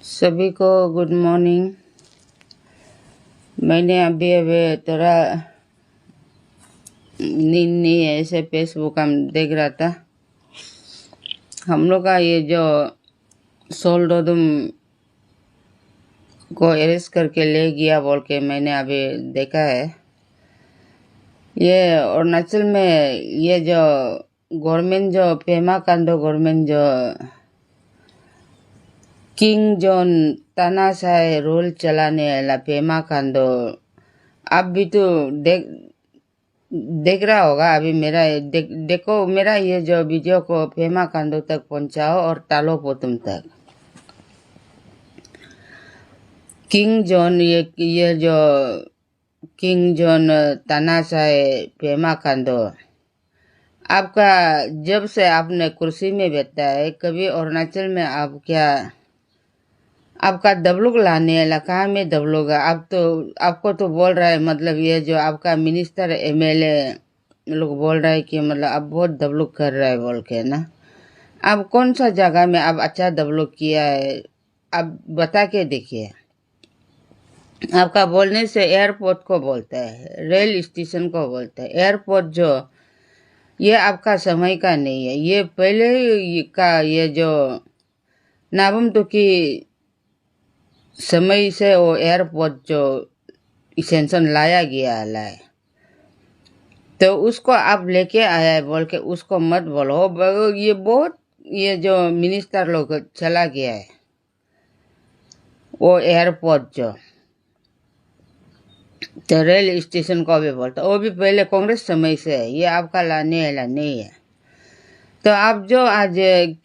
सभी को good morning. मैंने अभी अभी थोड़ा नींद नहीं है, ऐसे फेसबुक हम देख रहा था। हम लोग का ये जो सोल डोदुम को अरेस्ट करके ले गया बोल के मैंने अभी देखा है। ये अरुणाचल में ये जो गवर्नमेंट जो पेमा खांडू गवर्नमेंट जो किंग जॉन तानाशाही रूल चलाने वाला पेमा खांडू आप भी तो देख रहा होगा। अभी मेरा देखो मेरा ये जो वीडियो को पेमा खांडू तक पहुंचाओ और टालो पोतुम तक। किंग जॉन ये जो किंग जॉन तानाशाही पेमा खांडू आपका जब से आपने कुर्सी में बैठा है, कभी अरुणाचल में आप क्या आपका दबलुक लाने वाला कहाँ में दबलूगा। आप तो आपको तो बोल रहा है, मतलब ये जो आपका मिनिस्टर एमएलए लोग बोल रहा है कि मतलब आप बहुत दबलुक कर रहा है बोल के ना। आप कौन सा जगह में आप अच्छा दबलुक किया है, आप बता के देखिए। आपका बोलने से एयरपोर्ट को बोलता है, रेल स्टेशन को बोलता है। एयरपोर्ट जो ये आपका समय का नहीं है, ये पहले का ये जो नाबम तो की समय से वो एयरपोर्ट जो एक्सटेंशन लाया गया है, तो उसको आप लेके आया है बोल के उसको मत बोलो। ये बहुत ये जो मिनिस्टर लोग चला गया है वो एयरपोर्ट जो तो रेल स्टेशन को भी बोलता, वो भी पहले कांग्रेस समय से है, ये आपका लाने वाला नहीं है। तो आप जो आज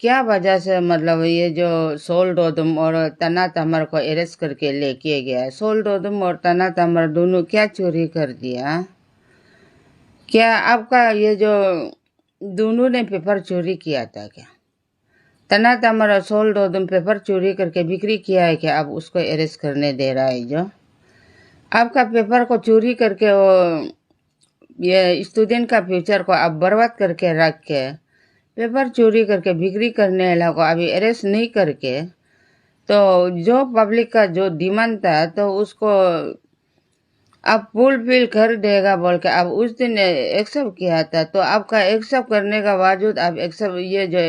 क्या वजह से मतलब ये जो सोल डोदुम और तना तमर को अरेस्ट करके लेके गया, सोल डोदुम और तना तमर दोनों क्या चोरी कर दिया? क्या आपका ये जो दोनों ने पेपर चोरी किया था क्या? तना तमर और सोल डोदुम पेपर चोरी करके बिक्री किया है क्या? आप उसको अरेस्ट करने दे रहा है जो आपका पेपर को चोरी करके वो ये स्टूडेंट का फ्यूचर को आप बर्बाद करके रख के पेपर चोरी करके बिक्री करने वाला को अभी अरेस्ट नहीं करके, तो जो पब्लिक का जो डिमांड था तो उसको आप फुलफिल कर देगा बोल के आप उस दिन एक्सेप्ट किया था। तो आपका एक्सेप्ट करने का बावजूद आप एक्सेप्ट ये जो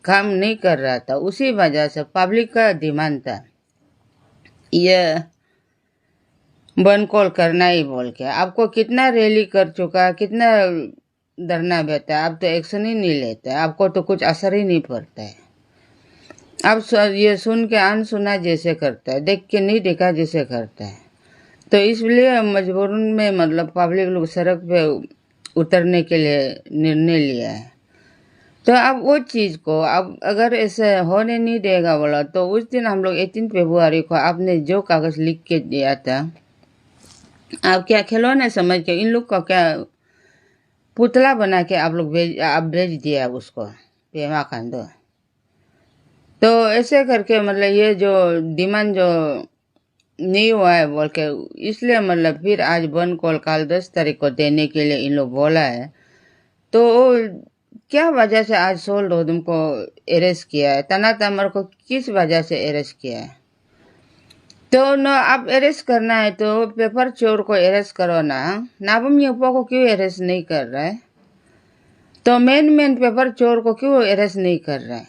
काम नहीं कर रहा था, उसी वजह से पब्लिक का डिमांड था ये बंद कॉल करना ही बोल के। आपको कितना रैली कर चुका, कितना धरना बैठा, आप तो एक्शन ही नहीं लेते, आपको तो कुछ असर ही नहीं पड़ता है। आप ये सुन के अनसुना जैसे करता है, देख के नहीं देखा जैसे करता है। तो इसलिए मजबूरन में मतलब पब्लिक लोग सड़क पे उतरने के लिए निर्णय लिया है। तो अब वो चीज़ को अब अगर ऐसे होने नहीं देगा बोला, तो उस दिन हम लोग 18 फरवरी को आपने जो कागज़ लिख के दिया था, आप क्या खिलौने समझ के इन लोग को क्या पुतला बना के आप लोग भेज दिया उसको पेमा खांडू। तो ऐसे करके मतलब ये जो डिमांड जो नहीं हुआ है बोल के, इसलिए मतलब फिर आज बंद कॉल काल 10 तारीख को देने के लिए इन लोग बोला है। तो क्या वजह से आज सोल डोदुम को अरेस्ट किया है, तना तमर को किस वजह से अरेस्ट किया है? तो न आप अरेस्ट करना है तो पेपर चोर को अरेस्ट करो ना, नाबम युपो को क्यों अरेस्ट नहीं कर रहा है? तो मेन पेपर चोर को क्यों अरेस्ट नहीं कर रहा है?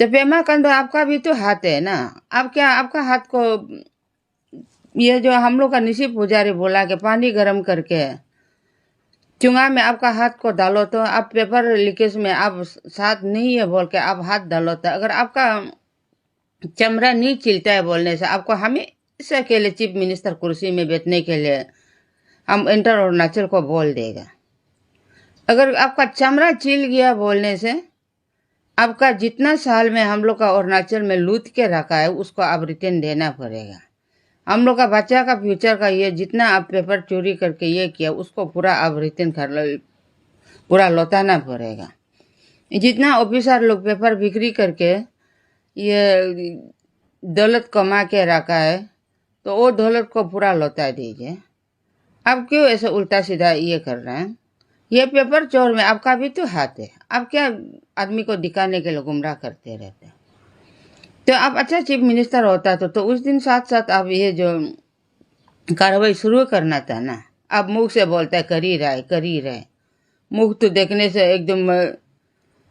तो पेमा खांडू आपका भी तो हाथ है ना। आप क्या आपका हाथ को ये जो हम लोग का निशी पुजारी बोला कि पानी गर्म करके चुंगा में आपका हाथ को डालो, तो आप पेपर लीकेज में आप साथ नहीं है बोल के आप हाथ डालो, तो अगर आपका चमड़ा नहीं चिलता है बोलने से आपको हमेशा के लिए चीफ मिनिस्टर कुर्सी में बैठने के लिए हम इंटर अरुणाचल को बोल देगा। अगर आपका चमड़ा चिल गया बोलने से आपका जितना साल में हम लोग का अरुणाचल में लूट के रखा है उसको आप रिटर्न देना पड़ेगा। हम लोग का बच्चा का फ्यूचर का ये जितना आप पेपर चोरी करके ये किया उसको पूरा आप रिटर्न कर पूरा लौटाना पड़ेगा। जितना ऑफिसर लोग पेपर बिक्री करके ये दौलत कमा के रखा है तो वो दौलत को पूरा लौटा दीजिए। आप क्यों ऐसे उल्टा सीधा ये कर रहे हैं? ये पेपर चोर में आपका भी तो हाथ है। आप क्या आदमी को दिखाने के लिए गुमराह करते रहते हैं? तो आप अच्छा चीफ मिनिस्टर होता तो उस दिन साथ साथ आप ये जो कार्रवाई शुरू करना था ना। आप मुख से बोलता है कर ही रहा है कर ही रहा है, मुख तो देखने से एकदम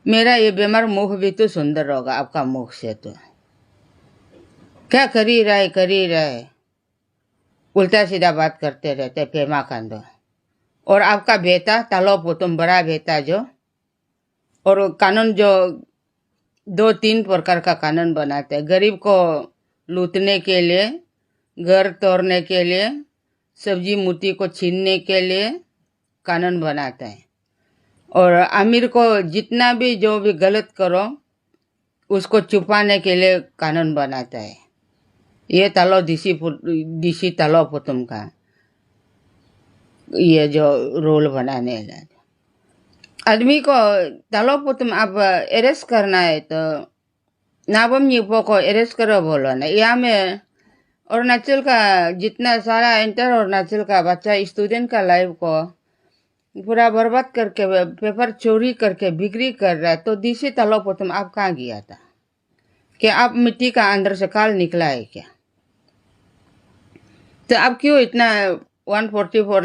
मेरा ये बीमार मुख भी तो सुंदर होगा आपका मुख से। तो क्या कर ही रहा है कर ही रहा है, उल्टा सीधा बात करते रहते पेमा खांडो। और आपका बेटा तालो पुतुम बड़ा बेटा जो, और कानून जो 2-3 प्रकार का कानून बनाते हैं, गरीब को लूटने के लिए, घर तोड़ने के लिए, सब्जी मूर्ति को छीनने के लिए कानून बनाता है। और अमीर को जितना भी जो भी गलत करो उसको छुपाने के लिए कानून बनाता है। ये तालो दिशी तालो पुतुम का ये जो रोल बनाने लगे। आदमी को तालो पुतुम आप अरेस्ट करना है तो नाबम युपो को अरेस्ट करो बोलो ना। यहाँ में अरुणाचल का जितना सारा इंटर अरुणाचल का बच्चा स्टूडेंट का लाइफ को पूरा बर्बाद करके पेपर चोरी करके बिक्री कर रहा है, तो दिशी तालो पुतुम आप कहाँ गया था? क्या आप मिट्टी का अंदर से काल निकला है क्या? तो आप क्यों इतना 144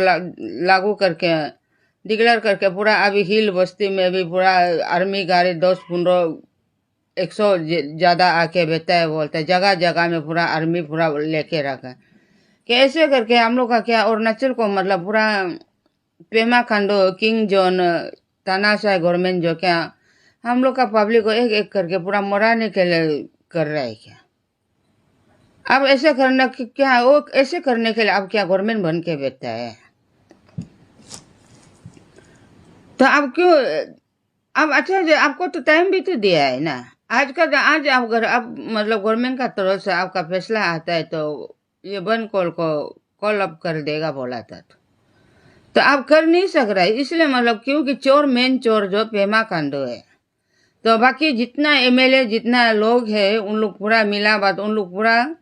लागू करके डिक्लेयर करके पूरा अभी हिल बस्ती में भी पूरा आर्मी गाड़ी 10-15-100 ज़्यादा आके बैठा है, बोलता है जगह जगह में पूरा आर्मी पूरा लेके रखा। कैसे करके हम लोग का क्या अरुणाचल को मतलब पूरा पेमा खांडो किंग जोन तानाशाह गवर्नमेंट जो क्या हम लोग का पब्लिक को एक एक करके पूरा मराने के लिए कर रहा है क्या? अब ऐसे करना क्या, वो ऐसे करने के लिए अब क्या गवर्नमेंट बन के बैठा है? तो आप क्यों अब अच्छा आपको तो टाइम भी तो दिया है ना। आज आप अगर आप मतलब गवर्नमेंट का तरफ से आपका फैसला आता है तो ये बंद कॉल को कॉल अप कर देगा बोला था, तो आप कर नहीं सक रहा है। इसलिए मतलब क्योंकि चोर मेन चोर जो पेमा खांडो है, तो बाकी जितना एमएलए जितना लोग है उन लोग पूरा मिला बात, उन लोग पूरा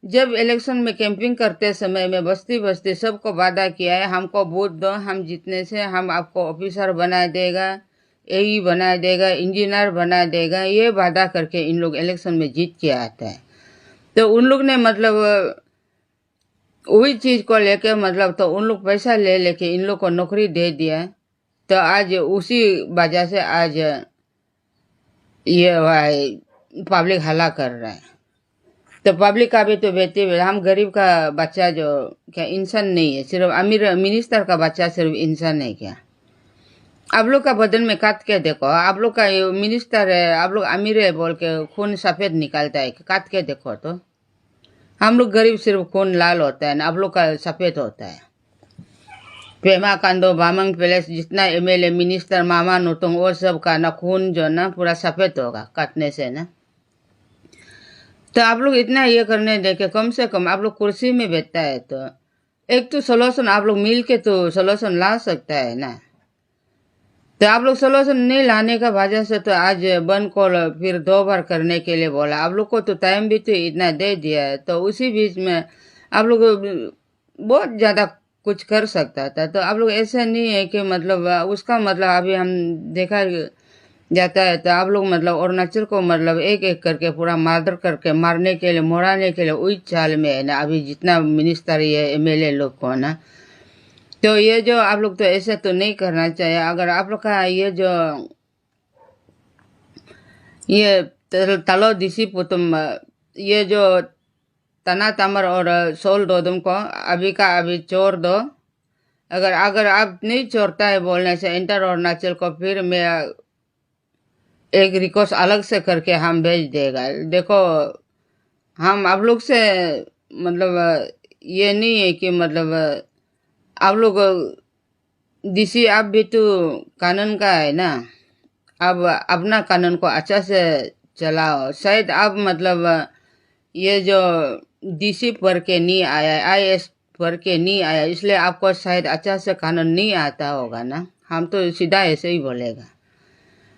जब इलेक्शन में कैंपिंग करते समय में बस्ती बस्ती सबको वादा किया है हमको वोट दो, हम जीतने से हम आपको ऑफिसर बना देगा, एई बना देगा, इंजीनियर बना देगा, ये वादा करके इन लोग इलेक्शन में जीत के आता है। तो उन लोग ने मतलब वही चीज को लेके मतलब तो उन लोग पैसा ले लेके इन लोग को नौकरी दे दिया। तो आज उसी वजह से आज ये पब्लिक हल्ला कर रहा है। तो पब्लिक का भी तो बेटी हम गरीब का बच्चा जो क्या इंसान नहीं है, सिर्फ अमीर मिनिस्टर का बच्चा सिर्फ इंसान है क्या? आप लोग का बदन में काट के देखो, आप लोग का मिनिस्टर है, आप लोग अमीर है बोल के खून सफेद निकलता है, काट के देखो तो हम लोग गरीब सिर्फ खून लाल होता है ना, आप लोग का सफेद होता है। पेमा खांडो बामंग पैलेस जितना एमएलए मिनिस्टर मामा नोटोंग वो सब का ना खून जो ना पूरा सफेद होगा काटने से ना। तो आप लोग इतना ये करने देखे, कम से कम आप लोग कुर्सी में बैठता है तो एक तो सोल्यूशन आप लोग मिल के तो सोल्यूशन ला सकता है ना। तो आप लोग सोल्यूशन नहीं लाने का वजह से तो आज बंद कॉल फिर 2 बार करने के लिए बोला। आप लोग को तो टाइम भी तो इतना दे दिया है, तो उसी बीच में आप लोग बहुत ज़्यादा कुछ कर सकता था। तो आप लोग ऐसा नहीं है कि मतलब उसका मतलब अभी हम देखा जाता है तो आप लोग मतलब अरुणाचल को मतलब एक एक करके पूरा मार्डर करके मारने के लिए मोड़ाने के लिए वही चाल में है ना अभी जितना मिनिस्टर है एमएलए लोग को ना। तो ये जो आप लोग तो ऐसा तो नहीं करना चाहिए। अगर आप लोग का ये जो ये तलो दिसी पुतुम ये जो तना तमर और सोल दो तुमको अभी का अभी छोड़ दो। अगर अगर आप नहीं छोड़ता है बोलने से इंटर अरुणाचल को, फिर मैं एक रिक्वेस्ट अलग से करके हम भेज देगा। देखो हम आप लोग से मतलब ये नहीं है कि मतलब आप लोग दिसी आप भी तो कानून का है ना, अब अपना कानून को अच्छा से चलाओ। शायद आप मतलब ये जो डीसी पढ़ के नहीं आया, आईएएस पढ़ के नहीं आया, इसलिए आपको शायद अच्छा से कानून नहीं आता होगा ना। हम तो सीधा ऐसे ही बोलेगा।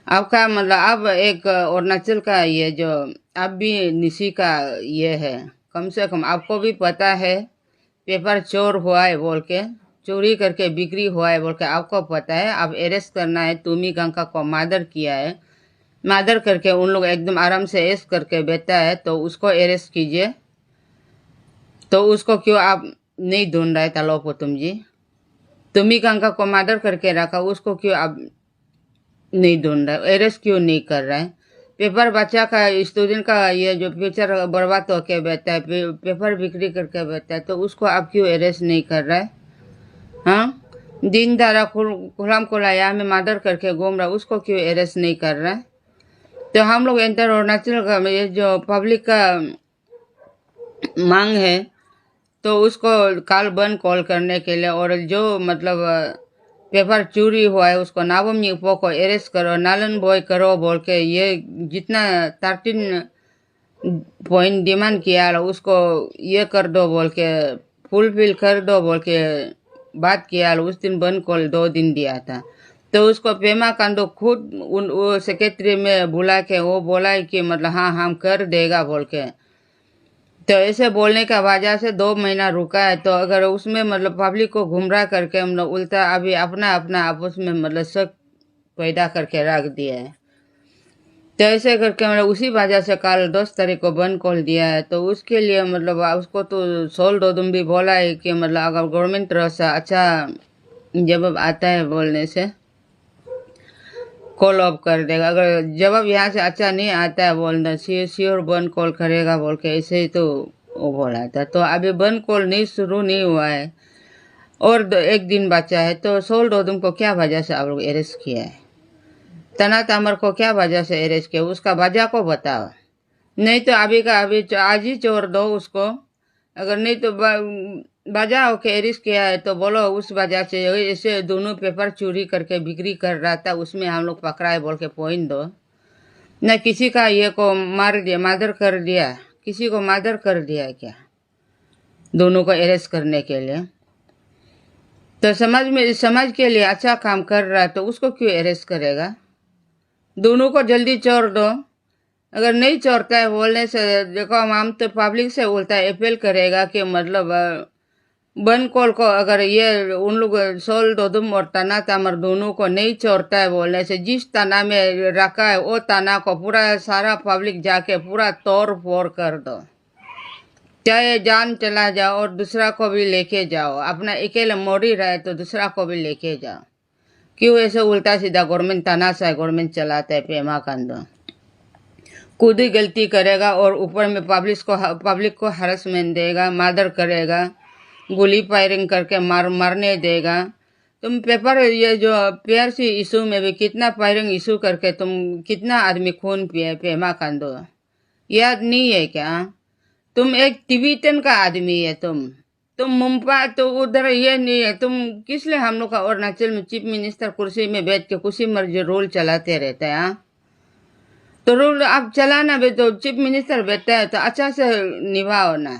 आपका मतलब अब एक अरुणाचल का ये जो अब भी निशी का ये है, कम से कम आपको भी पता है पेपर चोर हुआ है बोल के, चोरी करके बिक्री हुआ है बोल के आपको पता है। अब अरेस्ट करना है, तुमी गंगा को मर्डर किया है, मादर करके उन लोग एकदम आराम से ऐश करके बैठा है, तो उसको अरेस्ट कीजिए। तो उसको क्यों आप नहीं ढूंढ रहे तालो को तुम जी? तुम्ही कंका को मर्डर करके रखा, उसको क्यों आप नहीं ढूंढ रहे, अरेस्ट क्यों नहीं कर रहे? पेपर बच्चा का, स्टूडेंट का ये जो फ्यूचर बर्बाद होके बैठा है, पेपर बिक्री करके बैठा है, तो उसको आप क्यों अरेस्ट नहीं कर रहे? हाँ, दिन दारा खुलाम खुलाया में मर्डर करके घूम रहा, उसको क्यों अरेस्ट नहीं कर रहा? तो हम लोग इंटर अरुणाचल का ये जो पब्लिक का मांग है, तो उसको काल बंद कॉल करने के लिए, और जो मतलब पेपर चोरी हुआ है उसको नावम यूपो को अरेस्ट करो, नालन बॉय करो बोल के ये जितना 13 पॉइंट डिमांड किया उसको ये कर दो बोल के, फुलफिल कर दो बोल के बात किया। उस दिन बंद कॉल 2 दिन दिया था, तो उसको पेमा कांडो खुद वो सेक्रेटरी में बुला के वो बोला कि मतलब हाँ हम कर देगा बोल के। तो ऐसे बोलने का वजह से 2 महीना रुका है। तो अगर उसमें मतलब पब्लिक को गुमराह करके हम लोग उल्टा अभी अपना अपना आपस में मतलब शक पैदा करके रख दिया है। तो ऐसे करके मतलब उसी वजह से कल 10 तारीख को बंद कॉल दिया है। तो उसके लिए मतलब उसको तो सोल दो भी बोला है कि मतलब अगर गवर्नमेंट तरफ से अच्छा जवाब आता है बोलने से कॉल ऑफ कर देगा, अगर जवाब यहाँ से अच्छा नहीं आता है बोलना श्योर बंद कॉल करेगा बोल के ऐसे ही तो वो बोला था। तो अभी बंद कॉल नहीं शुरू नहीं हुआ है और 1 दिन बचा है। तो सोल डोदम को क्या वजह से आप लोग अरेस्ट किया है? तना तामर को क्या वजह से अरेस्ट किया, उसका वजह को बताओ। नहीं तो अभी का अभी आज ही छोड़ दो उसको, अगर नहीं तो वजह होके अरेस्ट किया है तो बोलो उस वजह से ऐसे दोनों पेपर चोरी करके बिक्री कर रहा था उसमें हम लोग पकड़ा है बोल के पॉइंट दो। न किसी का ये को मार दिया, मर्डर कर दिया, किसी को मर्डर कर दिया है क्या दोनों को अरेस्ट करने के लिए? तो समाज के लिए अच्छा काम कर रहा है तो उसको क्यों अरेस्ट करेगा? दोनों को जल्दी छोड़ दो। अगर नहीं छोड़ता है बोलने से देखो हम तो पब्लिक से बोलता है अपील करेगा कि मतलब बन कॉल को अगर ये उन लोग सोल दोदुम और तना तामर दोनों को नहीं छोड़ता है बोलने से, जिस तना में रखा है वो तना को पूरा सारा पब्लिक जाके पूरा तोड़ फोड़ कर दो, चाहे जान चला जाओ और दूसरा को भी लेके जाओ। अपना अकेले मोड़ी रहे तो दूसरा को भी लेके जाओ। क्यों ऐसे उल्टा सीधा गवर्नमेंट तानाशाह गवर्नमेंट चलाता है? पेमा कांडो खुद ही गलती करेगा और ऊपर में पब्लिक को हरासमेंट देगा, मर्डर करेगा, गोली फायरिंग करके मारने देगा। तुम पेपर ये जो पीआरसी इशू में भी कितना फायरिंग इशू करके तुम कितना आदमी खून पिए पेमा कांडो, याद नहीं है क्या? तुम एक तिब्बतन का आदमी है, तुम मुंबई तो उधर ये नहीं है। तुम किस लिए हम लोग का अरुणाचल में चीफ मिनिस्टर कुर्सी में बैठ के कुछ मर्जी रूल चलाते रहते हैं? तो रूल आप चलाना भी तो चीफ मिनिस्टर बैठा है तो अच्छा से निभाओ ना।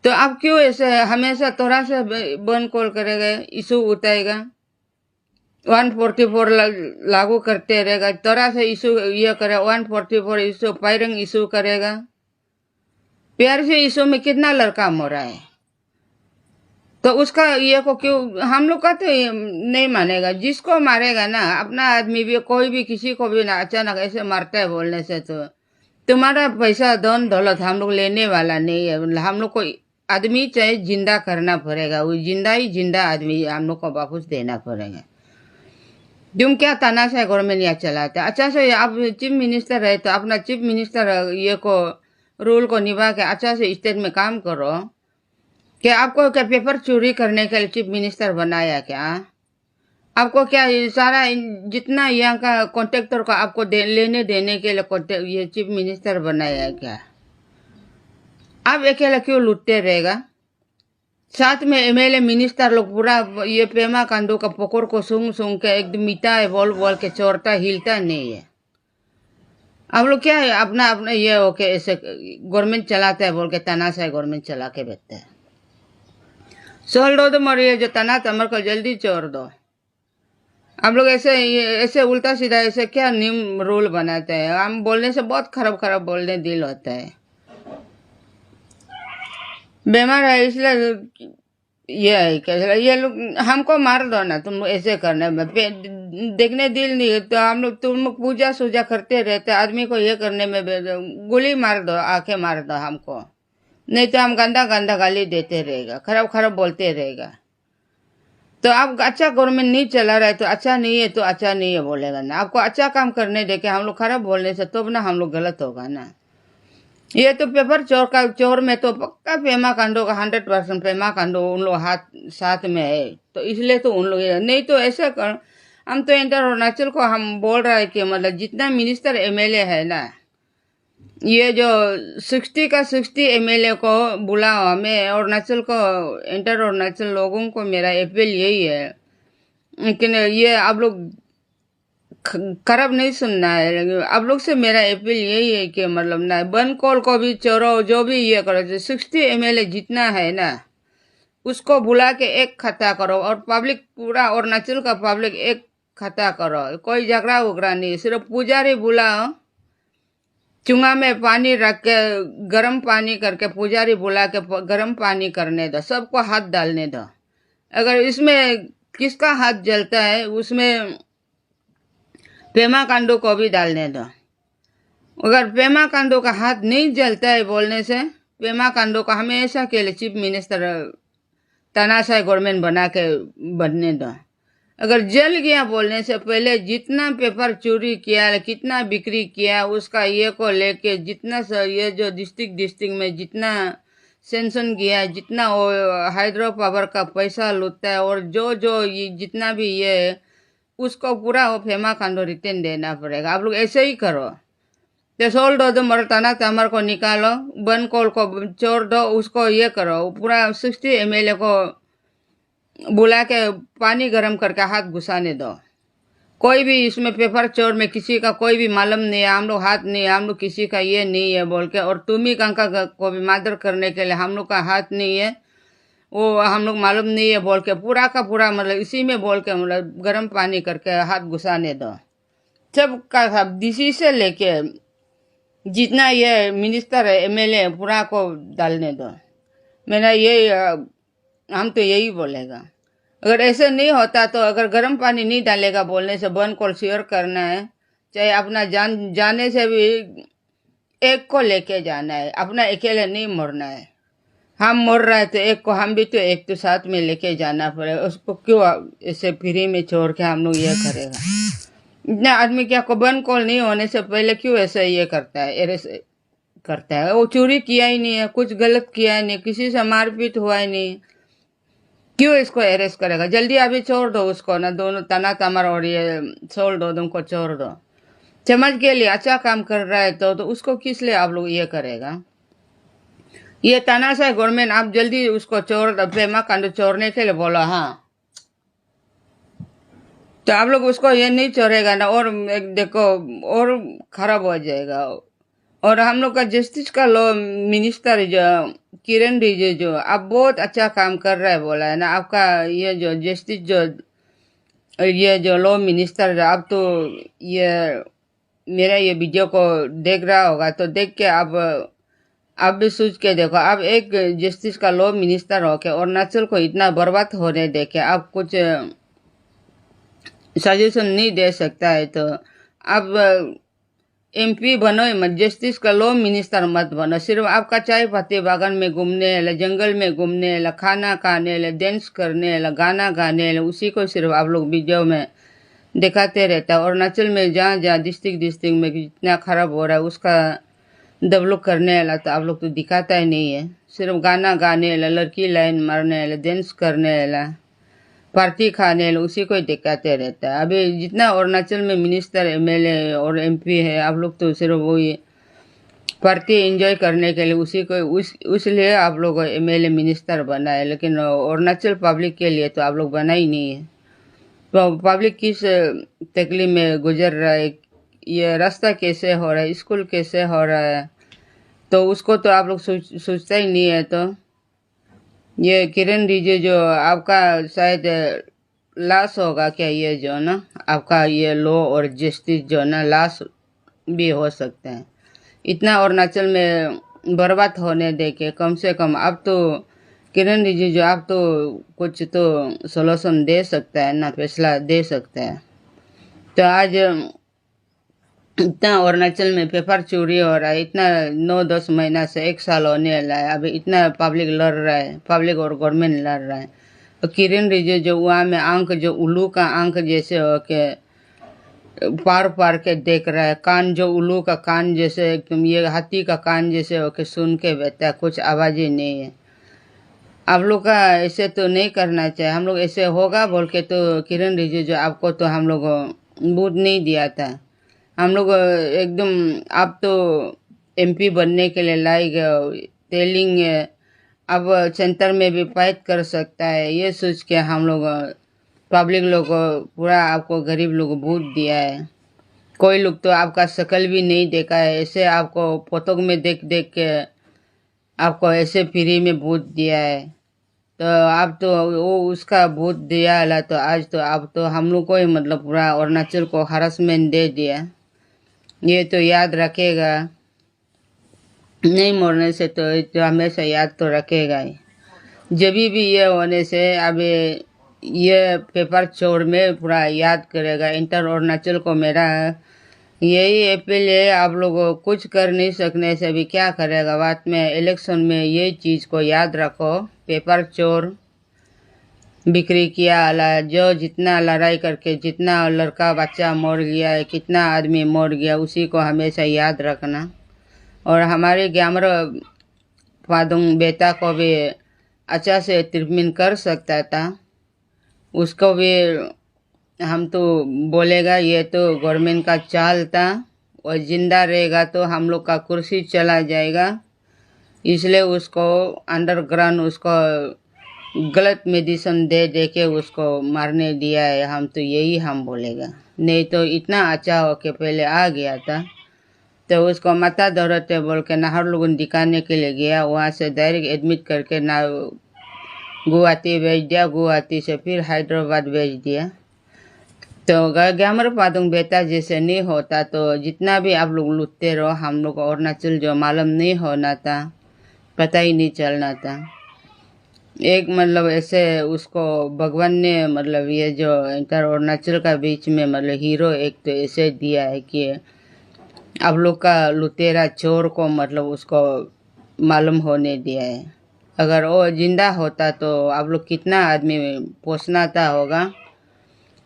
तो आप क्यों ऐसे हमेशा थोड़ा सा बंद कॉल करेगा, इशू उठाएगा, 144 लागू करते रहेगा, थोड़ा सा इशू ये करेगा 144 इशू फायरिंग इशू करेगा। प्यार से इशू में कितना लड़का मरा है तो उसका ये को क्यों हम लोग का तो नहीं मानेगा? जिसको मारेगा ना अपना आदमी भी कोई भी किसी को भी ना अचानक ऐसे मारता है बोलने से तो तुम्हारा पैसा धन दौलत हम लोग लेने वाला नहीं है। हम लोग को आदमी चाहे जिंदा करना पड़ेगा, वो जिंदा आदमी हम लोग को वापस देना पड़ेगा। तुम क्या तानाशाह गवर्नमेंट यहाँ चलाता है? अच्छा से आप चीफ मिनिस्टर है तो अपना चीफ मिनिस्टर ये को रूल को निभा के अच्छा से स्टेट में काम करो। क्या आपको क्या पेपर चोरी करने के लिए चीफ मिनिस्टर बनाया क्या? आपको क्या सारा जितना यहाँ का कॉन्ट्रैक्टर को आपको लेने देने के लिए ये चीफ मिनिस्टर बनाया है क्या? आप अकेला क्यों लूटते रहेगा? साथ में एमएलए मिनिस्टर लोग पूरा ये पेमा कांडो का पकड़ को सूंघ के एकदम मीठा है बोल के चोरता हिलता नहीं है। आप लोग क्या है अपना अपना ये ओके ऐसे गवर्नमेंट चलाता है बोल के तानाशाह गवर्नमेंट चला के बैठता है। सोल दो तो मरिए जो तना तमर को जल्दी छोड़ दो। आप लोग ऐसे उल्टा सीधा ऐसे क्या नियम रूल बनाते हैं? हम बोलने से बहुत खराब बोलने दिल होता है। बीमार है इसलिए ये है क्या, ये लोग हमको मार दो ना, तुम ऐसे करने में देखने दिल नहीं है, तो हम लोग तुम लोग पूजा सूजा करते रहते, आदमी को ये करने में गोली मार दो, आंखें मार दो हमको, नहीं तो हम गंदा गंदा गाली देते रहेगा, खराब खराब बोलते रहेगा। तो आप अच्छा गवर्नमेंट नहीं चला रहा है तो अच्छा नहीं है, तो अच्छा नहीं है बोलेगा ना, आपको अच्छा काम करने दे के हम लोग खराब बोलने से तो ना हम लोग गलत होगा ना। ये तो पेपर चोर का, चोर में तो पक्का पेमा कांडो का 100% पेमा कांडो उन लोग हाथ साथ में है, तो इसलिए तो उन लोग नहीं तो ऐसा कर। हम तो इंटर अरुणाचल को हम बोल रहा है कि मतलब जितना मिनिस्टर एमएलए है ना, ये जो 60 एमएलए को बुलाओ, हमें अरुणाचल को, इंटर अरुणाचल लोगों को मेरा अपील यही है, लेकिन ये आप लोग खराब नहीं सुनना है, लेकिन आप लोग से मेरा अपील यही है कि मतलब ना बन कॉल को भी चोरो, जो भी ये करो, 60 एमएलए जितना है ना उसको बुला के एक खत्ता करो, और पब्लिक पूरा अरुणाचल का पब्लिक एक खत्ता करो, कोई झगड़ा उगड़ा नहीं, सिर्फ पुजारी बुलाओ, चुंगा में पानी रख के गर्म पानी करके पुजारी बुला के गर्म पानी करने दो, सबको हाथ डालने दो। अगर इसमें किसका हाथ जलता है उसमें पेमा कांडो को भी डालने दो। अगर पेमा कांडो का हाथ नहीं जलता है बोलने से, पेमा कांडो का हमेशा के लिए चीफ मिनिस्टर तानाशाही गवर्नमेंट बना के बनने दो। अगर जल गया बोलने से पहले जितना पेपर चोरी किया, कितना बिक्री किया, उसका ये को लेके जितना ये जो डिस्ट्रिक्ट में जितना सेंसन किया, जितना वो हाइड्रो पावर का पैसा लूटता है, और जो जो ये जितना भी ये उसको पूरा वो फेमा कांडो रिटर्न देना पड़ेगा। आप लोग ऐसे ही करो, तो सोल दो दो मरताना तमर को निकालो, बन कोल को चोर दो, उसको ये करो, पूरा 60 एमएलए को बुला के पानी गर्म करके हाथ घुसाने दो। कोई भी इसमें पेपर चोर में किसी का कोई भी मालूम नहीं है, हम लोग हाथ नहीं है, हम लोग किसी का ये नहीं है बोल के, और तुम्ही कंका को भी मादर करने के लिए हम लोग का हाथ नहीं है, वो हम लोग मालूम नहीं है बोल के पूरा का पूरा मतलब इसी में बोल के मतलब गर्म पानी करके हाथ घुसाने दो। सब का सब डीसी से लेके जितना ये मिनिस्टर है एमएलए पूरा को डालने दो। मेरा ये हम तो यही बोलेगा। अगर ऐसे नहीं होता तो अगर गर्म पानी नहीं डालेगा बोलने से बन को शेयर करना है, चाहे अपना जाने से भी एक को लेके जाना है, अपना अकेले नहीं मरना है। हम मर रहे तो एक को, हम भी तो एक तो साथ में लेके जाना पड़ेगा, उसको क्यों ऐसे फ्री में छोड़ के हम लोग ये करेगा। इतना आदमी क्या को बन कॉल नहीं होने से पहले क्यों ऐसे ये करता है, ऐसे करता है। वो चोरी किया ही नहीं है, कुछ गलत किया ही नहीं, किसी से मारपीट हुआ ही नहीं, क्यों इसको अरेस्ट करेगा। जल्दी अभी छोड़ दो उसको ना, दोनों तना तमर और ये छोड़ दो, तुमको छोड़ दो। समझ के लिए अच्छा काम कर रहा है तो उसको किस लिए आप लोग ये करेगा। ये तानाशाही गवर्नमेंट आप जल्दी उसको छोड़ दो, पेमा कांडो छोड़ने के लिए बोलो, हाँ तो आप लोग उसको ये नहीं छोड़ेगा ना, और देखो और खराब हो जाएगा। और हम लोग का जस्टिस का लॉ मिनिस्टर जो किरण रिजिजू आप बहुत अच्छा काम कर रहा है बोला है ना, आपका ये जो जस्टिस जो ये जो लॉ मिनिस्टर, आप तो ये मेरा ये वीडियो को देख रहा होगा, तो देख के आप भी सोच के देखो, आप एक जस्टिस का लॉ मिनिस्टर हो के अरुणाचल को इतना बर्बाद होने दे के आप कुछ सजेशन नहीं दे सकता है, तो आप एमपी बनो मत, जस्टिस का लॉ मिनिस्टर मत बनो। सिर्फ आपका चाय पत्ती बागान में घूमने, जंगल में घूमने, खाना खाने, डांस करने, गाना गाने, उसी को सिर्फ आप लोग वीडियो में दिखाते रहता है। अरुणाचल में जहाँ जहाँ डिस्ट्रिक्ट में जितना खराब हो रहा है उसका डेवलप करने वाला तो आप लोग तो दिखाता ही नहीं है, सिर्फ गाना गाने वाला, लड़की लाइन मारने वाला, डांस करने वाला, पार्टी खाने उसी को ही दिखाते रहता है। अभी जितना अरुणाचल में मिनिस्टर एमएलए और एमपी है, आप लोग तो सिर्फ वही पार्टी एंजॉय करने के लिए उसी को उसलिए आप लोग एमएलए मिनिस्टर बना है, लेकिन अरुणाचल पब्लिक के लिए तो आप लोग बना ही नहीं है। तो पब्लिक किस तकलीफ में गुजर रहा है, ये रास्ता कैसे हो रहा है, स्कूल कैसे हो रहा है, तो उसको तो आप लोग सोचता ही नहीं है। तो ये किरण रिजिजू जो आपका शायद लॉस होगा क्या, ये जो ना आपका ये लॉ और जस्टिस जो ना लॉस भी हो सकते हैं। इतना अरुणाचल में बर्बाद होने दे के कम से कम अब तो किरण रिजिजू आप तो कुछ तो सोल्यूशन दे सकता है ना, फैसला दे सकता है। तो आज इतना अरुणाचल में पेपर चोरी हो रहा है, इतना 9-10 महीना से 1 साल होने वाला है, अभी इतना पब्लिक लड़ रहा है, पब्लिक और गवर्नमेंट लड़ रहा है। और किरण रिजिजू वहाँ में आंख जो उल्लू का आंख जैसे हो के पार पार के देख रहा है, कान जो उल्लू का कान जैसे एकदम ये हाथी का कान जैसे हो के सुन के बैठा है, कुछ आवाज़ ही नहीं है। आप लोग का ऐसे तो नहीं करना चाहिए। हम लोग ऐसे होगा बोल के तो किरण रिजिजू आपको तो हम लोग वोट नहीं दिया था। हम लोग एकदम आप तो एमपी बनने के लिए लाई गए तेलिंग अब सेंटर में भी फाइट कर सकता है, ये सोच के हम लोग पब्लिक लोग पूरा आपको गरीब लोग वोट दिया है। कोई लोग तो आपका शक्ल भी नहीं देखा है, ऐसे आपको फोटो में देख देख के आपको ऐसे फ्री में वोट दिया है। तो आप तो वो उसका वोट दिया है तो आज तो आप तो हम लोग को ही मतलब पूरा अरुणाचल को हरासमेंट दे दिया। ये तो याद रखेगा, नहीं मरने से तो हमेशा याद तो रखेगा ही। जब भी ये होने से अब ये पेपर चोर में पूरा याद करेगा। इंटर अरुणाचल को मेरा यही अपील है, आप लोग कुछ कर नहीं सकने से भी क्या करेगा बाद में इलेक्शन में, ये चीज़ को याद रखो। पेपर चोर बिक्री किया अला जो जितना लड़ाई करके जितना लड़का बच्चा मर गया है, कितना आदमी मर गया, उसी को हमेशा याद रखना। और हमारे ग्यामर पादुंग बेटा को भी अच्छा से ट्रीटमेंट कर सकता था, उसको भी हम तो बोलेगा ये तो गवर्नमेंट का चाल था, और जिंदा रहेगा तो हम लोग का कुर्सी चला जाएगा, इसलिए उसको अंडरग्राउंड उसको गलत मेडिसिन दे दे के उसको मारने दिया है। हम तो यही हम बोलेगा, नहीं तो इतना अच्छा हो के पहले आ गया था। तो उसको माथा दर्द है बोल के नाहर लोगों दिखाने के लिए गया, वहाँ से डायरेक्ट एडमिट करके ना गुवाहाटी भेज दिया, गुवाहाटी से फिर हैदराबाद भेज दिया। तो ग्यामर पादुंग बेटा जैसे नहीं होता तो जितना भी आप लोग लूटते रहो, हम लोग अरुणाचल जो मालूम नहीं होना था, पता ही नहीं चलना था। एक मतलब ऐसे उसको भगवान ने मतलब ये जो इंटर अरुणाचल का बीच में मतलब हीरो एक तो ऐसे दिया है कि आप लोग का लुटेरा चोर को मतलब उसको मालूम होने दिया है। अगर वो जिंदा होता तो आप लोग कितना आदमी पोसना था होगा।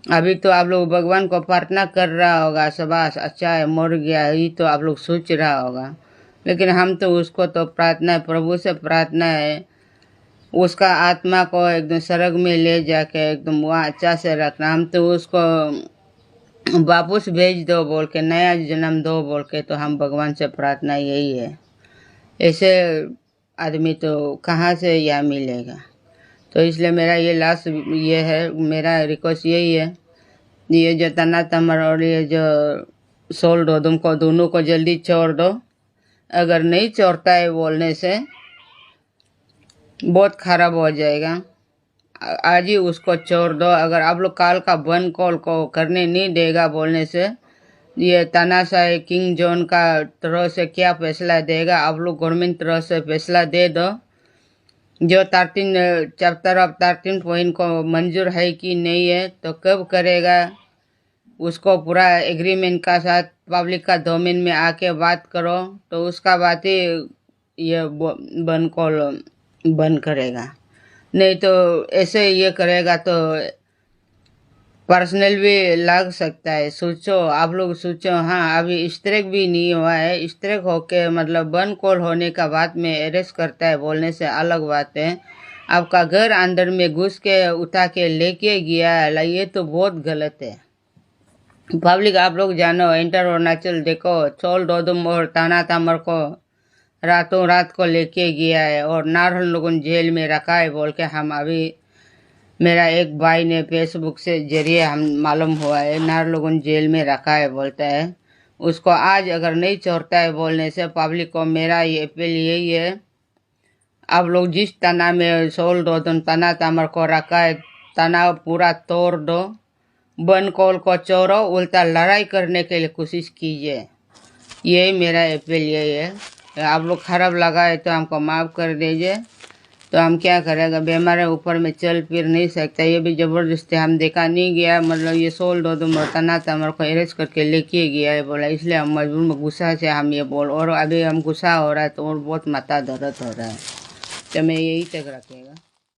अभी तो आप लोग भगवान को प्रार्थना कर रहा होगा, शाबाश अच्छा है मर गया, ही तो आप लोग सोच रहा होगा। लेकिन हम तो उसको तो प्रार्थना है, प्रभु से प्रार्थना है उसका आत्मा को एकदम स्वर्ग में ले जाके एकदम वहाँ अच्छा से रखना। हम तो उसको वापस भेज दो बोल के, नया जन्म दो बोल के, तो हम भगवान से प्रार्थना यही है। ऐसे आदमी तो कहाँ से यहाँ मिलेगा। तो इसलिए मेरा ये लास्ट ये है, मेरा रिक्वेस्ट यही है, ये जो तना तमर और ये जो सोल डोदम को दोनों को जल्दी छोड़ दो। अगर नहीं छोड़ता है बोलने से बहुत खराब हो जाएगा, आज ही उसको छोड़ दो। अगर आप लोग काल का वन कॉल को करने नहीं देगा बोलने से, ये तानाशाही किंग जॉन का तरह से क्या फैसला देगा, आप लोग गवर्नमेंट तरह से फैसला दे दो। जो 13 चैप्टर ऑफ 13 पॉइंट को मंजूर है कि नहीं है, तो कब करेगा उसको पूरा एग्रीमेंट का साथ पब्लिक का डोमेन में आके बात करो, तो उसका बात ही ये वन कॉल बंद करेगा। नहीं तो ऐसे ये करेगा तो पर्सनल भी लग सकता है। सोचो आप लोग सोचो, हाँ अभी स्ट्राइक भी नहीं हुआ है, स्ट्राइक होके मतलब वन कॉल होने का बाद में अरेस्ट करता है बोलने से अलग बात है। आपका घर अंदर में घुस के उठा के लेके गया है, ये तो बहुत गलत है। पब्लिक आप लोग जानो, इंटर अरुणाचल देखो, चोल डोदम और ताना तामर को रातों रात को लेके गया है और नारहल लोगों जेल में रखा है बोल के हम अभी मेरा एक भाई ने फेसबुक से जरिए हम मालूम हुआ है, नार लोगों जेल में रखा है बोलता है। उसको आज अगर नहीं छोड़ता है बोलने से पब्लिक को मेरा ये अपील यही है, आप लोग जिस तना में सोल दो तना तामर को रखा है, तना पूरा तोड़ दो, वन कॉल को चोरो, उल्टा लड़ाई करने के लिए कोशिश कीजिए। यही मेरा अपील यही है। आप लोग खराब लगा है तो हमको माफ़ कर दीजिए। तो हम क्या करेंगे, बीमार ऊपर में चल फिर नहीं सकता, ये भी ज़बरदस्ती हम देखा नहीं गया, मतलब ये सोल दो तुम तना था मेरे को अरेस्ट करके लेके गया है बोला, इसलिए हम मजबूर में गुस्सा से हम ये बोल, और अभी हम गुस्सा हो रहा है तो और बहुत माथा दर्द हो रहा है, तो मैं यही तक रखेगा।